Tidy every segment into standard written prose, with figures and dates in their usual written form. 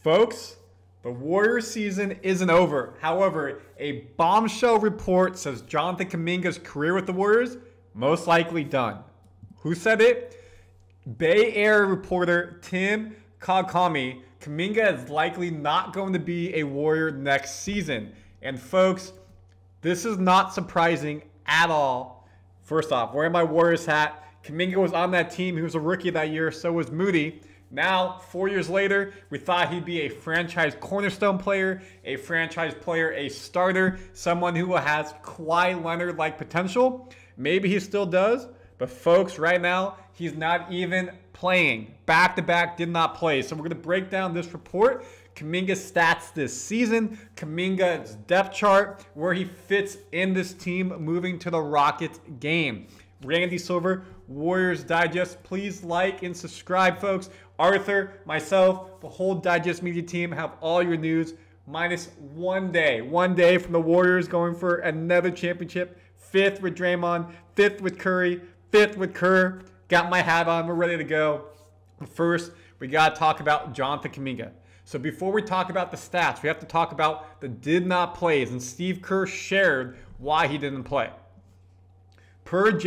Folks, the Warriors season isn't over. However, a bombshell report says Jonathan Kuminga's career with the Warriors most likely done. Who said it? Bay Area reporter Tim Kawakami. Kuminga is likely not going to be a Warrior next season. And folks, this is not surprising at all. First off, wearing my Warriors hat, Kuminga was on that team. He was a rookie that year. So was Moody. Now, 4 years later, we thought he'd be a franchise cornerstone player, a franchise player, a starter, someone who has Kawhi Leonard-like potential. Maybe he still does. But folks, right now, he's not even playing. Back-to-back did not play. So we're going to break down this report, Kuminga's stats this season, Kuminga's depth chart, where he fits in this team moving to the Rockets game. Randy Silver, Warriors Digest. Please like and subscribe, folks. Arthur, myself, the whole Digest Media team have all your news minus 1 day. 1 day from the Warriors going for another championship. 5th with Draymond, 5th with Curry, 5th with Kerr. Got my hat on. We're ready to go. But first, we got to talk about Jonathan Kuminga. So before we talk about the stats, we have to talk about the did not plays. And Steve Kerr shared why he didn't play. Per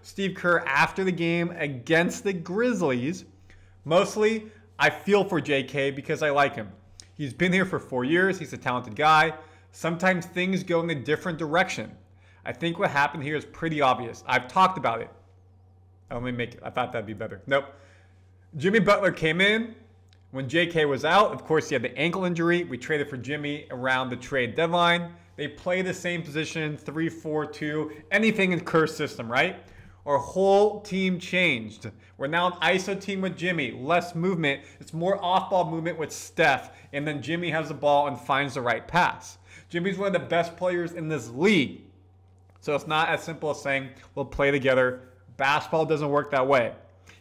Steve Kerr after the game against the Grizzlies, mostly I feel for JK because I like him. He's been here for 4 years. He's a talented guy. Sometimes things go in a different direction. I think what happened here is pretty obvious. I've talked about it. Let me make it. I thought that'd be better. Nope. Jimmy Butler came in when JK was out. Of course, he had the ankle injury. We traded for Jimmy around the trade deadline. They play the same position, 3-4-2, anything in Kerr's system, right? Our whole team changed. We're now an ISO team with Jimmy, less movement. It's more off-ball movement with Steph, and then Jimmy has the ball and finds the right pass. Jimmy's one of the best players in this league. So it's not as simple as saying, we'll play together. Basketball doesn't work that way.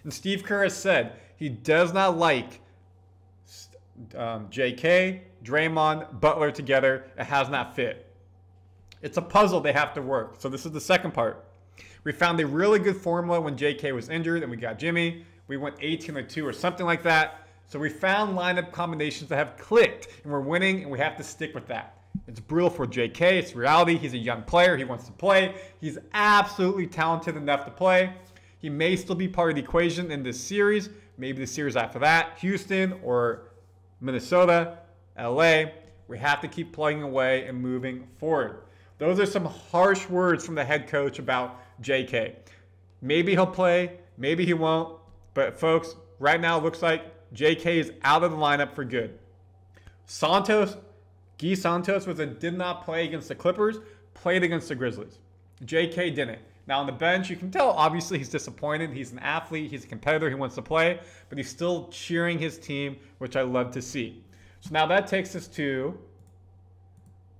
And Steve Kerr has said he does not like JK, Draymond, Butler together. It has not fit. It's a puzzle they have to work. So this is the second part. We found a really good formula when JK was injured and we got Jimmy. We went 18-2 or something like that. So we found lineup combinations that have clicked and we're winning and we have to stick with that. It's brutal for JK. It's reality. He's a young player. He wants to play. He's absolutely talented enough to play. He may still be part of the equation in this series. Maybe the series after that. Houston or Minnesota, LA. We have to keep plugging away and moving forward. Those are some harsh words from the head coach about JK. Maybe he'll play. Maybe he won't. But folks, right now it looks like JK is out of the lineup for good. Guy Santos did not play against the Clippers, played against the Grizzlies. JK didn't. Now on the bench, you can tell obviously he's disappointed. He's an athlete. He's a competitor. He wants to play. But he's still cheering his team, which I love to see. So now that takes us to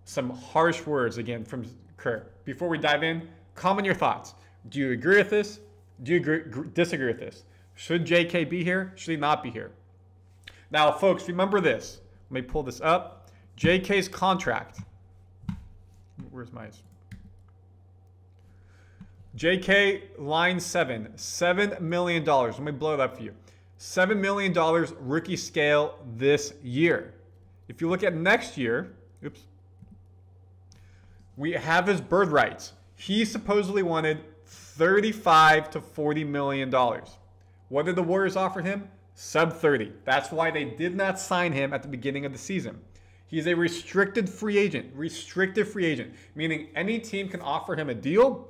some harsh words again from Kerr. Before we dive in, comment your thoughts. Do you agree with this? Do you disagree with this? Should JK be here? Should he not be here? Now, folks, remember this. Let me pull this up. JK's contract. Where's my... JK, line 7. $7 million. Let me blow it up for you. $7 million rookie scale this year. If you look at next year, oops, we have his bird rights. He supposedly wanted $35 to $40 million. What did the Warriors offer him? Sub 30. That's why they did not sign him at the beginning of the season. He's a restricted free agent. Restricted free agent, meaning any team can offer him a deal.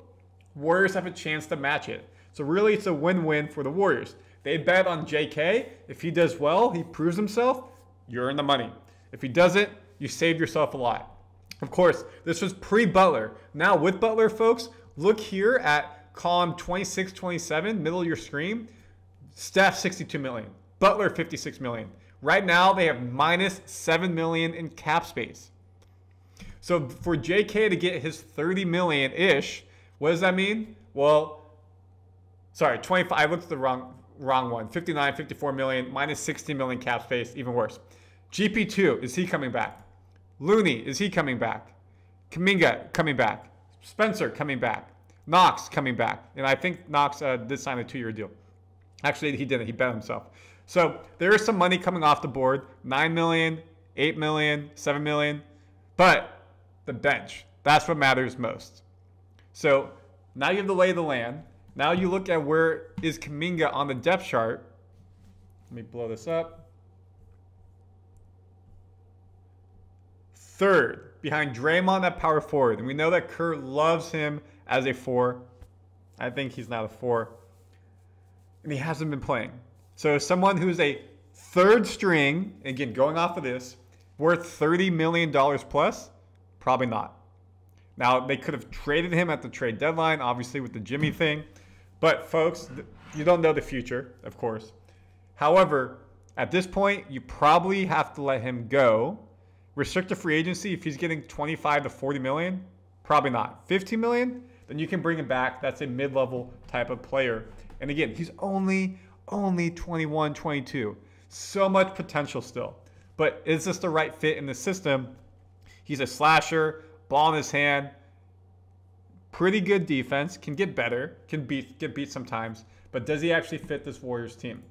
Warriors have a chance to match it. So really, it's a win-win for the Warriors. They bet on JK. If he does well, he proves himself, you're in the money. If he doesn't, you saved yourself a lot. Of course, this was pre-Butler. Now with Butler, folks, look here at column 26, 27, middle of your screen. Steph, $62 million. Butler, $56 million. Right now, they have minus $7 million in cap space. So for JK to get his $30 million-ish, what does that mean? Well, sorry, 25. I looked at the wrong one. 59, 54 million, minus 16 million cap space, even worse. GP2, is he coming back? Looney, is he coming back? Kuminga coming back. Spenser coming back. Knox coming back. And I think Knox did sign a 2-year deal. Actually, he didn't. He bet himself. So there is some money coming off the board, 9 million, 8 million, 7 million, but the bench, that's what matters most. So now you have the lay of the land. Now you look at where is Kuminga on the depth chart. Let me blow this up. Third, behind Draymond at power forward. And we know that Kerr loves him as a 4. I think he's not a 4. And he hasn't been playing. So someone who's a third string, again, going off of this, worth $30 million plus, probably not. Now, they could have traded him at the trade deadline, obviously with the Jimmy thing. But folks, you don't know the future, of course. However, at this point, you probably have to let him go. Restricted free agency, if he's getting 25 to 40 million, probably not. 15 million, then you can bring him back. That's a mid-level type of player. And again, he's only 21, 22. So much potential still. But is this the right fit in the system? He's a slasher, ball in his hand, pretty good defense, can get better, can get beat sometimes. But does he actually fit this Warriors team?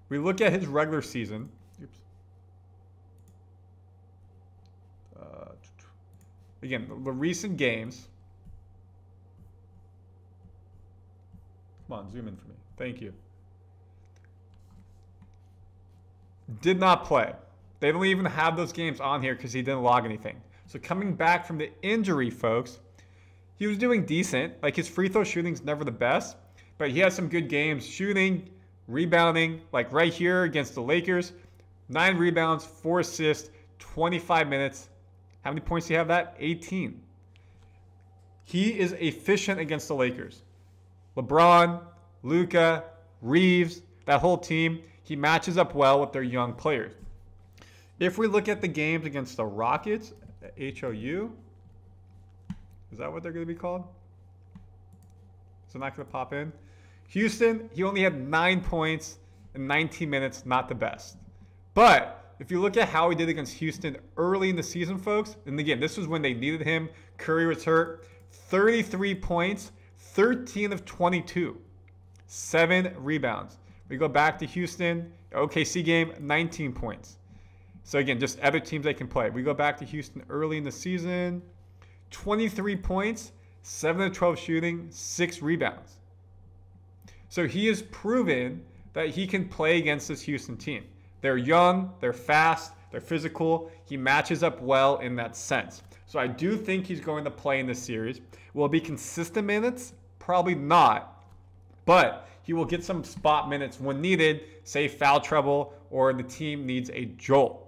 We look at his regular season. Oops. Again, the recent games. Come on, zoom in for me. Thank you. Did not play. They don't even have those games on here because he didn't log anything. So coming back from the injury, folks, he was doing decent. Like his free throw shooting's never the best, but he has some good games shooting, rebounding, like right here against the Lakers. 9 rebounds, 4 assists, 25 minutes. How many points do you have that? 18. He is efficient against the Lakers. LeBron, Luka, Reeves, that whole team, he matches up well with their young players. If we look at the games against the Rockets, HOU, is that what they're going to be called? Is it not going to pop in? Houston, he only had 9 points in 19 minutes, not the best. But if you look at how he did against Houston early in the season, folks, and again, this was when they needed him. Curry was hurt. 33 points, 13 of 22, 7 rebounds. We go back to Houston, OKC game, 19 points. So again, just other teams they can play. We go back to Houston early in the season, 23 points, 7 of 12 shooting, 6 rebounds. So he has proven that he can play against this Houston team. They're young, they're fast, they're physical. He matches up well in that sense. So I do think he's going to play in this series. Will it be consistent minutes? Probably not. But he will get some spot minutes when needed, say foul trouble or the team needs a jolt.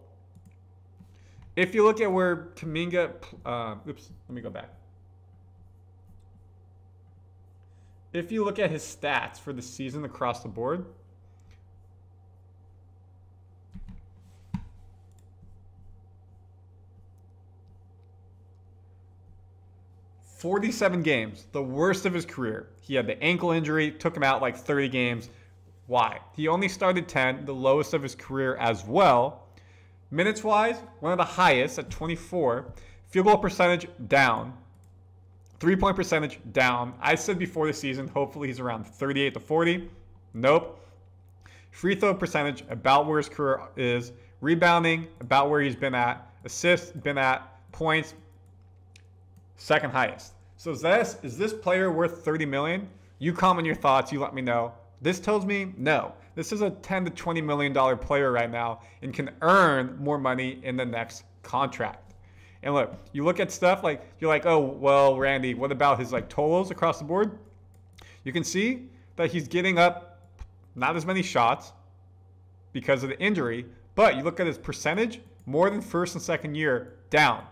If you look at where Kuminga, let me go back. If you look at his stats for the season across the board, .47 games, the worst of his career. He had the ankle injury, took him out like 30 games. Why? He only started 10, the lowest of his career as well. Minutes-wise, one of the highest at 24. Field goal percentage, down. 3-point percentage, down. I said before the season, hopefully he's around 38 to 40. Nope. Free throw percentage, about where his career is. Rebounding, about where he's been at. Assists, been at. Points, second highest. So is this player worth $30 million? You comment your thoughts. You let me know. This tells me no. This is a $10 to $20 million player right now and can earn more money in the next contract. And look, you look at stuff like, you're like, oh, well, Randy, what about his like totals across the board? You can see that he's getting up not as many shots because of the injury, but you look at his percentage, more than first and second year, down.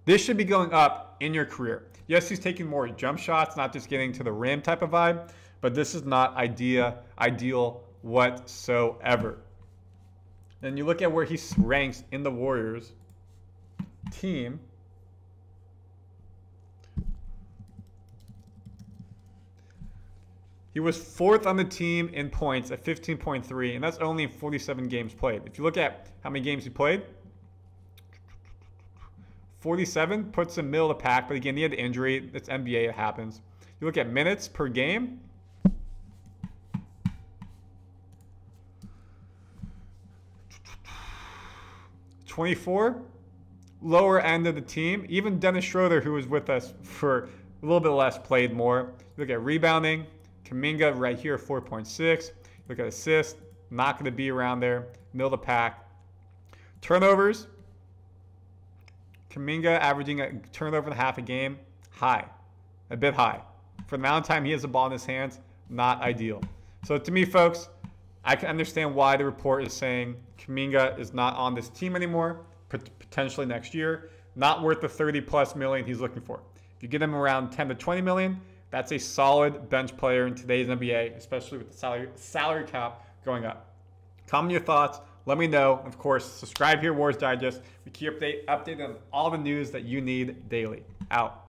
This should be going up in your career. Yes, he's taking more jump shots, not just getting to the rim type of vibe, but this is not ideal whatsoever. And you look at where he ranks in the Warriors team. He was 4th on the team in points at 15.3, and that's only in 47 games played. If you look at how many games he played, 47 puts him middle of the pack, but again, he had the injury. It's NBA, it happens. You look at minutes per game. 24, lower end of the team. Even Dennis Schroeder, who was with us for a little bit less, played more. Look at rebounding. Kuminga right here, 4.6. Look at assists. Not going to be around there. Middle of the pack. Turnovers. Kuminga averaging a turnover and a half a game. High. A bit high. For the amount of time he has the ball in his hands, not ideal. So to me, folks, I can understand why the report is saying Kuminga is not on this team anymore, potentially next year. Not worth the 30+ million he's looking for. If you get him around 10 to 20 million, that's a solid bench player in today's NBA, especially with the salary cap going up. Comment your thoughts. Let me know. Of course, subscribe here, Warriors Digest. We keep updated on all the news that you need daily. Out.